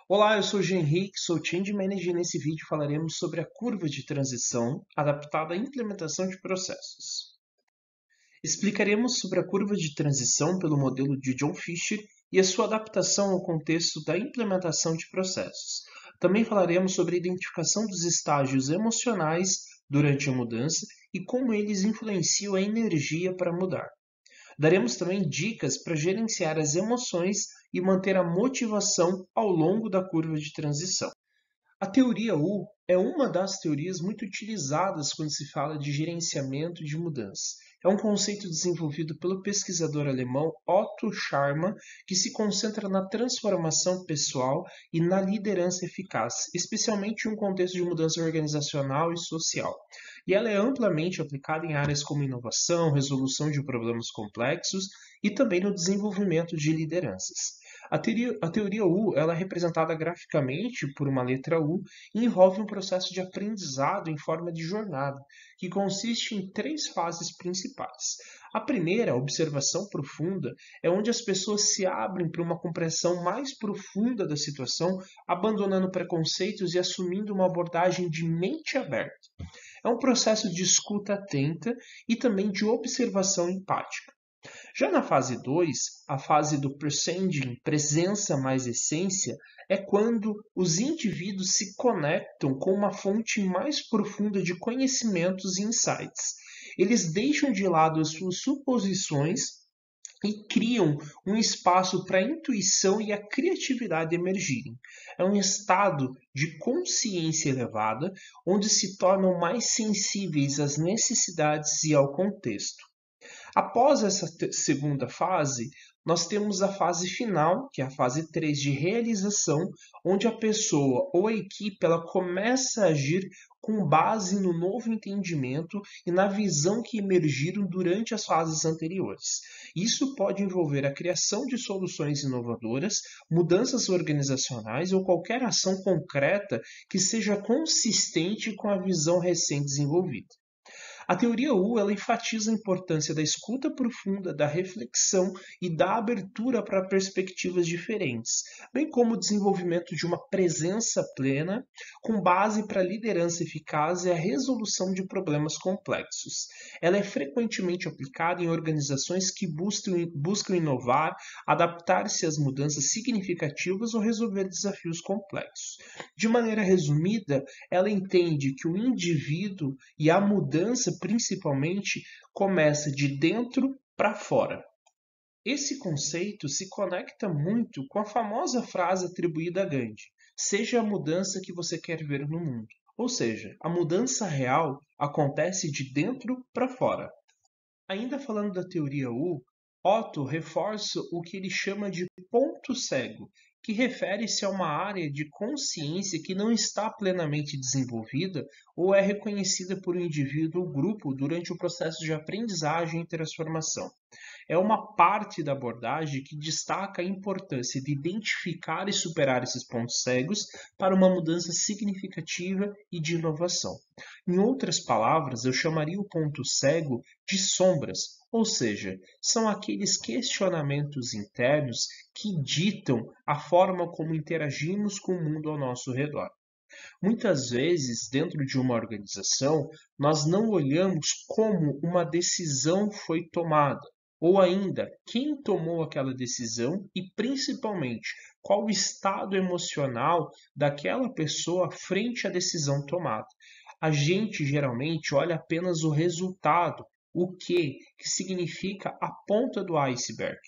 Olá, eu sou o Jean Henrique, sou Change Manager e nesse vídeo falaremos sobre a curva de transição adaptada à implementação de processos. Explicaremos sobre a curva de transição pelo modelo de John Fisher e a sua adaptação ao contexto da implementação de processos. Também falaremos sobre a identificação dos estágios emocionais durante a mudança e como eles influenciam a energia para mudar. Daremos também dicas para gerenciar as emoções e manter a motivação ao longo da curva de transição. A teoria U é uma das teorias muito utilizadas quando se fala de gerenciamento de mudança. É um conceito desenvolvido pelo pesquisador alemão Otto Scharmer, que se concentra na transformação pessoal e na liderança eficaz, especialmente em um contexto de mudança organizacional e social. E ela é amplamente aplicada em áreas como inovação, resolução de problemas complexos e também no desenvolvimento de lideranças. A teoria U ela é representada graficamente por uma letra U e envolve um processo de aprendizado em forma de jornada, que consiste em três fases principais. A primeira, a observação profunda, é onde as pessoas se abrem para uma compreensão mais profunda da situação, abandonando preconceitos e assumindo uma abordagem de mente aberta. É um processo de escuta atenta e também de observação empática. Já na fase 2, a fase do prescinding, presença mais essência, é quando os indivíduos se conectam com uma fonte mais profunda de conhecimentos e insights. Eles deixam de lado as suas suposições e criam um espaço para a intuição e a criatividade emergirem. É um estado de consciência elevada, onde se tornam mais sensíveis às necessidades e ao contexto. Após essa segunda fase, nós temos a fase final, que é a fase 3 de realização, onde a pessoa ou a equipe ela começa a agir com base no novo entendimento e na visão que emergiram durante as fases anteriores. Isso pode envolver a criação de soluções inovadoras, mudanças organizacionais ou qualquer ação concreta que seja consistente com a visão recém-desenvolvida. A teoria U ela enfatiza a importância da escuta profunda, da reflexão e da abertura para perspectivas diferentes, bem como o desenvolvimento de uma presença plena com base para a liderança eficaz e a resolução de problemas complexos. Ela é frequentemente aplicada em organizações que buscam inovar, adaptar-se às mudanças significativas ou resolver desafios complexos. De maneira resumida, ela entende que o indivíduo e a mudança, principalmente, começa de dentro para fora. Esse conceito se conecta muito com a famosa frase atribuída a Gandhi: seja a mudança que você quer ver no mundo. Ou seja, a mudança real acontece de dentro para fora. Ainda falando da teoria U, Otto reforça o que ele chama de ponto cego, que refere-se a uma área de consciência que não está plenamente desenvolvida ou é reconhecida por um indivíduo ou grupo durante o processo de aprendizagem e transformação. É uma parte da abordagem que destaca a importância de identificar e superar esses pontos cegos para uma mudança significativa e de inovação. Em outras palavras, eu chamaria o ponto cego de sombras, ou seja, são aqueles questionamentos internos que ditam a forma como interagimos com o mundo ao nosso redor. Muitas vezes, dentro de uma organização, nós não olhamos como uma decisão foi tomada, ou ainda quem tomou aquela decisão e, principalmente, qual o estado emocional daquela pessoa frente à decisão tomada. A gente geralmente olha apenas o resultado, o que significa a ponta do iceberg.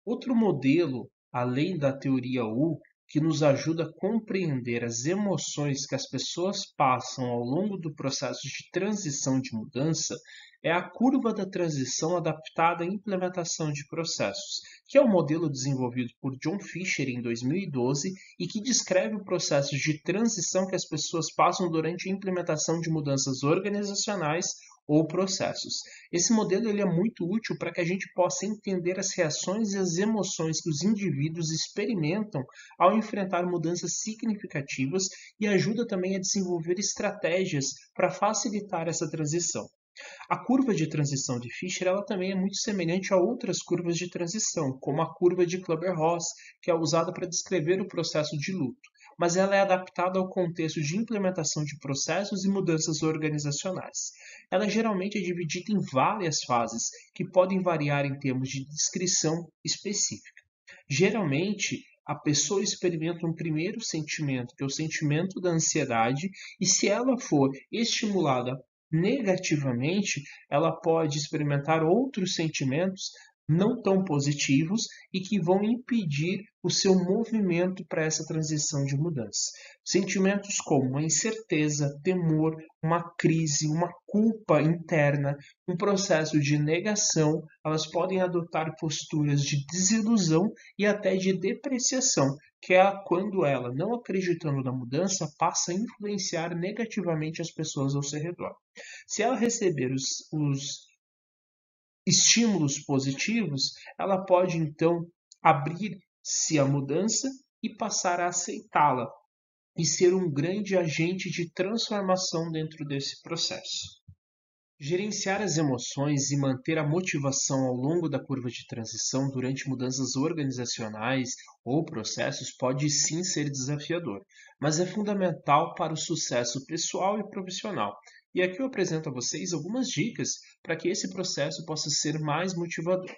Outro modelo, além da teoria U, que nos ajuda a compreender as emoções que as pessoas passam ao longo do processo de transição de mudança, é a curva da transição adaptada à implementação de processos, que é um modelo desenvolvido por John Fisher em 2012 e que descreve o processo de transição que as pessoas passam durante a implementação de mudanças organizacionais ou processos. Esse modelo ele é muito útil para que a gente possa entender as reações e as emoções que os indivíduos experimentam ao enfrentar mudanças significativas e ajuda também a desenvolver estratégias para facilitar essa transição. A curva de transição de Fisher ela também é muito semelhante a outras curvas de transição, como a curva de Kübler-Ross, que é usada para descrever o processo de luto, mas ela é adaptada ao contexto de implementação de processos e mudanças organizacionais. Ela geralmente é dividida em várias fases, que podem variar em termos de descrição específica. Geralmente, a pessoa experimenta um primeiro sentimento, que é o sentimento da ansiedade, e se ela for estimulada negativamente, ela pode experimentar outros sentimentos não tão positivos e que vão impedir o seu movimento para essa transição de mudança. Sentimentos como a incerteza, temor, uma crise, uma culpa interna, um processo de negação, elas podem adotar posturas de desilusão e até de depreciação, que é quando ela, não acreditando na mudança, passa a influenciar negativamente as pessoas ao seu redor. Se ela receber os estímulos positivos, ela pode então abrir-se à mudança e passar a aceitá-la e ser um grande agente de transformação dentro desse processo. Gerenciar as emoções e manter a motivação ao longo da curva de transição durante mudanças organizacionais ou processos pode sim ser desafiador, mas é fundamental para o sucesso pessoal e profissional. E aqui eu apresento a vocês algumas dicas para que esse processo possa ser mais motivador.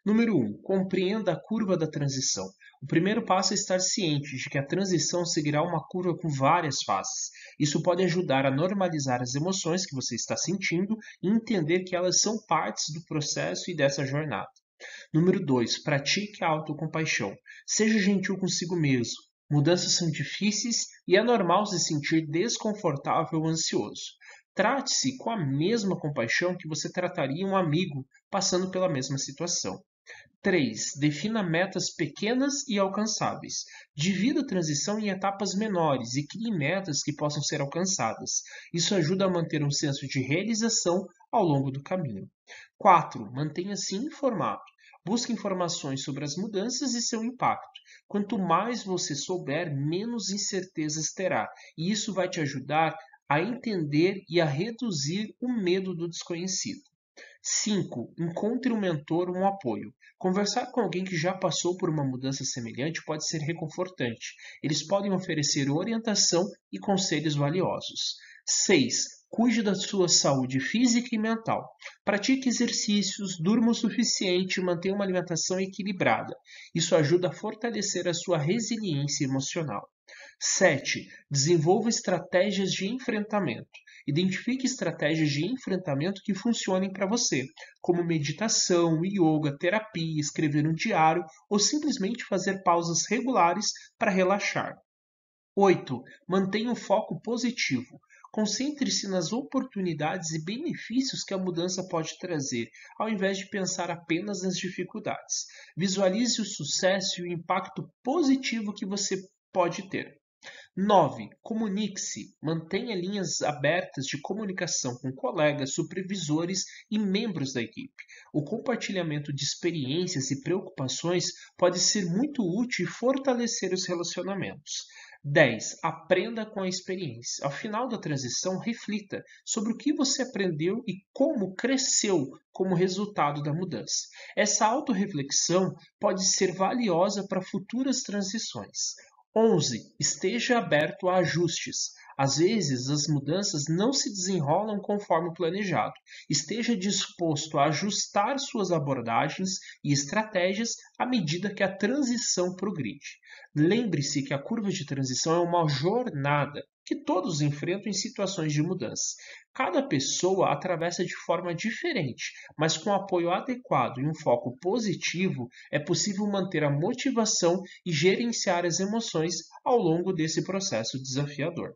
Número 1. Compreenda a curva da transição. O primeiro passo é estar ciente de que a transição seguirá uma curva com várias fases. Isso pode ajudar a normalizar as emoções que você está sentindo e entender que elas são partes do processo e dessa jornada. Número 2. Pratique a autocompaixão. Seja gentil consigo mesmo. Mudanças são difíceis e é normal se sentir desconfortável ou ansioso. Trate-se com a mesma compaixão que você trataria um amigo passando pela mesma situação. 3. Defina metas pequenas e alcançáveis. Divida a transição em etapas menores e crie metas que possam ser alcançadas. Isso ajuda a manter um senso de realização ao longo do caminho. 4. Mantenha-se informado. Busque informações sobre as mudanças e seu impacto. Quanto mais você souber, menos incertezas terá, e isso vai te ajudar a entender e a reduzir o medo do desconhecido. 5. Encontre um mentor ou um apoio. Conversar com alguém que já passou por uma mudança semelhante pode ser reconfortante. Eles podem oferecer orientação e conselhos valiosos. 6. Cuide da sua saúde física e mental. Pratique exercícios, durma o suficiente e mantenha uma alimentação equilibrada. Isso ajuda a fortalecer a sua resiliência emocional. 7. Desenvolva estratégias de enfrentamento. Identifique estratégias de enfrentamento que funcionem para você, como meditação, yoga, terapia, escrever um diário ou simplesmente fazer pausas regulares para relaxar. 8. Mantenha um foco positivo. Concentre-se nas oportunidades e benefícios que a mudança pode trazer, ao invés de pensar apenas nas dificuldades. Visualize o sucesso e o impacto positivo que você pode ter. 9. Comunique-se. Mantenha linhas abertas de comunicação com colegas, supervisores e membros da equipe. O compartilhamento de experiências e preocupações pode ser muito útil e fortalecer os relacionamentos. 10. Aprenda com a experiência. Ao final da transição, reflita sobre o que você aprendeu e como cresceu como resultado da mudança. Essa autorreflexão pode ser valiosa para futuras transições. 11. Esteja aberto a ajustes. Às vezes, as mudanças não se desenrolam conforme planejado. Esteja disposto a ajustar suas abordagens e estratégias à medida que a transição progride. Lembre-se que a curva de transição é uma jornada que todos enfrentam em situações de mudança. Cada pessoa atravessa de forma diferente, mas com apoio adequado e um foco positivo, é possível manter a motivação e gerenciar as emoções ao longo desse processo desafiador.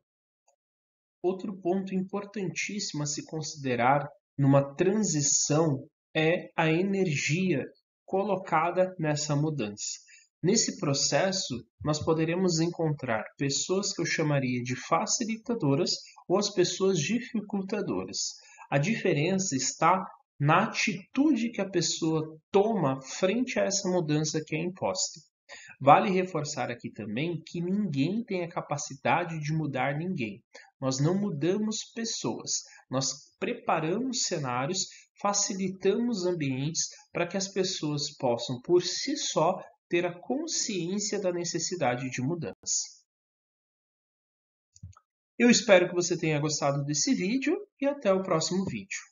Outro ponto importantíssimo a se considerar numa transição é a energia colocada nessa mudança. Nesse processo, nós poderemos encontrar pessoas que eu chamaria de facilitadoras ou as pessoas dificultadoras. A diferença está na atitude que a pessoa toma frente a essa mudança que é imposta. Vale reforçar aqui também que ninguém tem a capacidade de mudar ninguém. Nós não mudamos pessoas, nós preparamos cenários, facilitamos ambientes para que as pessoas possam, por si só, ter a consciência da necessidade de mudança. Eu espero que você tenha gostado desse vídeo e até o próximo vídeo.